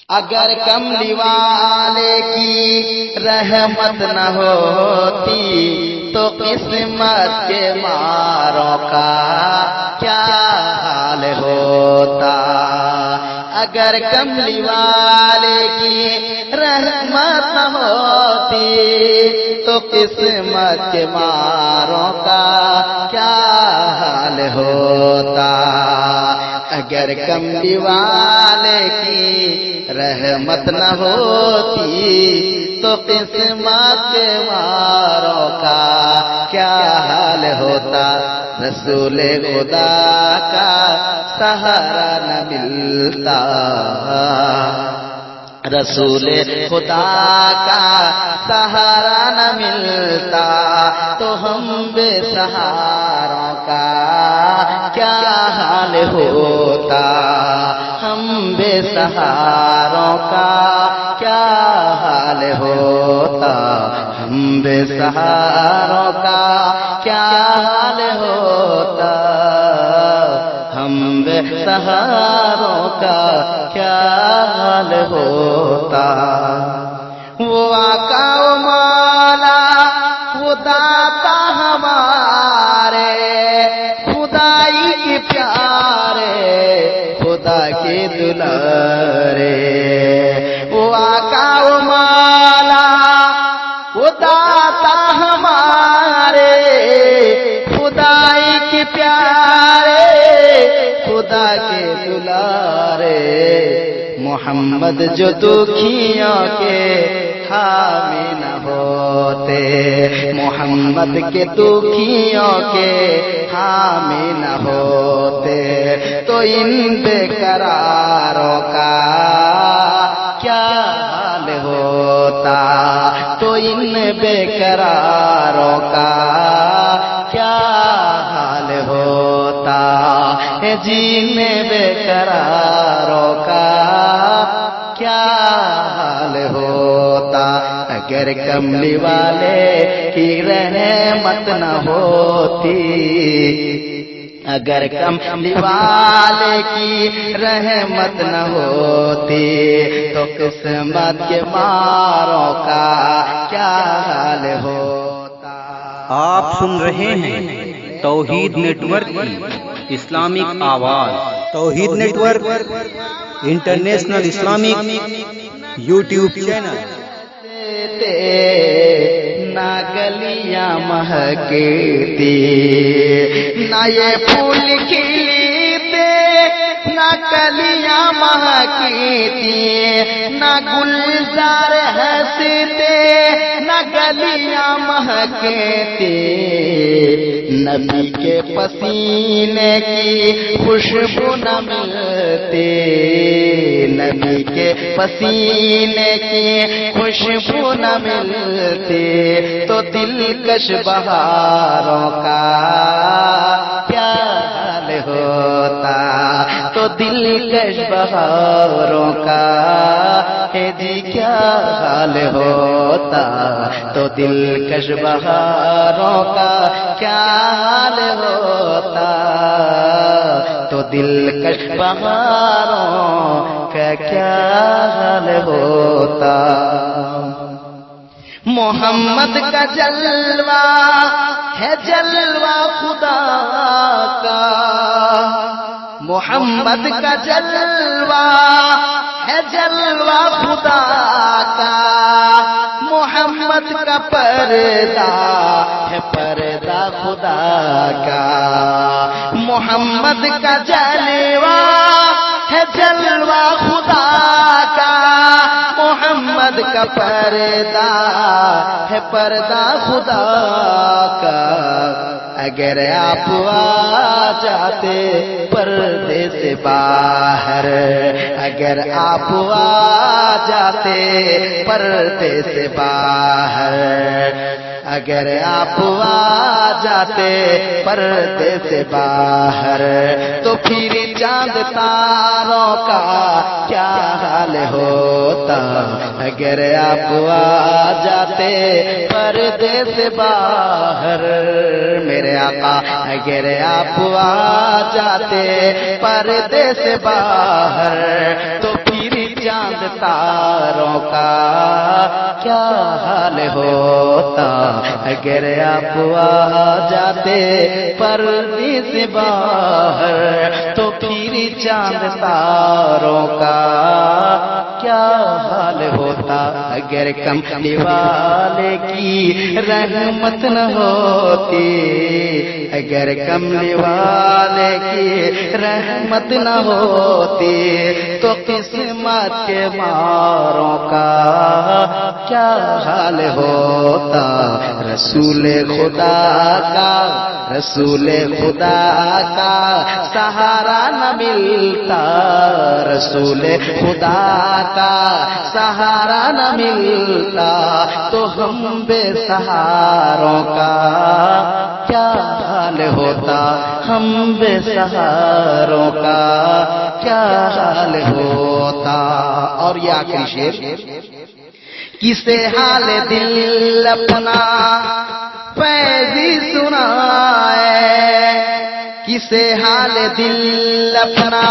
اگر کملی والے کی رحمت نہ ہوتی تو قسمت کے ماروں کا کیا حال ہوتا. اگر کملی والے کی رحمت نہ ہوتی تو قسمت کے ماروں کا کیا حال ہوتا. اگر کملی والے کی رحمت نہ ہوتی تو قسمت کے ماروں کا کیا حال ہوتا. رسول خدا کا سہارا نہ ملتا، رسول خدا کا سہارا نہ ملتا تو ہم بے سہاروں کا کیا حال ہوتا. ہم بے سہاروں کا کیا حال ہوتا. ہم بے سہاروں کا کیا حال ہوتا. ہم بے سہاروں کا کیا حال ہوتا. وہ آقا و مولا خدا تا ہمارے، خدائی کے پیارے، خدا کے دلارے. وہ آقا و مولا خدا تا ہمارے، خدائی کے پیارے، خدا کے دلارے. محمد جو دکھیوں کے حامی نہ ہوتے، محمد کے دکھیوں کے حامی نہ ہوتے تو ان بے قراروں کا کیا حال ہوتا. تو ان بے قراروں کا کیا حال ہوتا. جن بے قراروں کا کیا حال ہوتا. اگر کملی والے کی رحمت نہ ہوتی، اگر کملی والے کی رحمت نہ ہوتی تو قسمت کے ماروں کا کیا حال ہوتا. آپ سن رہے ہیں توحید نیٹ ورک کی اسلامک آواز. Tawheed network international Islamic YouTube channel. نہ گلیاں مہکتی، نہ یہ پھول کھلتے، نہ کلیاں مہکتی، نہ گلزار ہنستے، نہ گلیاں مہکتی. نبی کے پسینے کی خوشبو نہ ملتی، نبی کے پسینے کی خوشبو نہ ملتی تو دلکش بہاروں کا کیا حال ہوتا. تو دلکش بہاروں کا جی کیا حال ہوتا. تو دلکش بہاروں کا کیا حال ہوتا. تو دلکش بہاروں کا کیا حال ہوتا. محمد کا جلوہ ہے جلوہ خدا کا، محمد کا جلوہ ہے جلوہ خدا کا. محمد کا پردہ ہے پردہ خدا کا. محمد کا جلوہ ہے جلوہ خدا کا. محمد کا پردہ ہے پردہ خدا کا. اگر آپ آ جاتے پردے سے باہر، اگر آپ آ جاتے پردے سے باہر، اگر آپ آ جاتے پردے سے باہر تو پھر چاند تاروں کا کیا حال ہوتا. اگر آپ آ جاتے پردے سے باہر میرے آقا، اگر آپ آ جاتے پردے سے باہر تو پھر چاند چاند تاروں کا کیا حال ہوتا اگر آپ آ جاتے پردے سے باہر تو پھر چاند تاروں کا کیا حال ہوتا اگر کملی والے کی رحمت نہ ہوتی اگر کملی والے کی رحمت نہ ہوتی تو قسمت کے ماروں کا کیا حال ہوتا رسول خدا کا رسول خدا کا سہارا نہ ملتا رسول خدا کا سہارا نہ ملتا تو ہم بے سہاروں کا کیا حال ہوتا ہم بے سہاروں کا کیا حال ہوتا اور یہ آخری شعر کسے حال دل اپنا فیضی سنائے کسے حال دل اپنا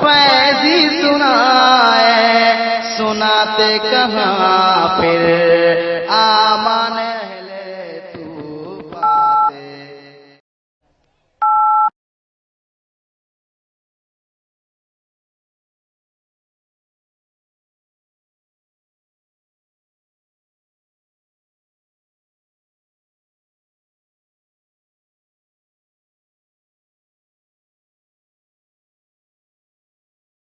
فیضی سنائے سناتے کہاں پھر آمان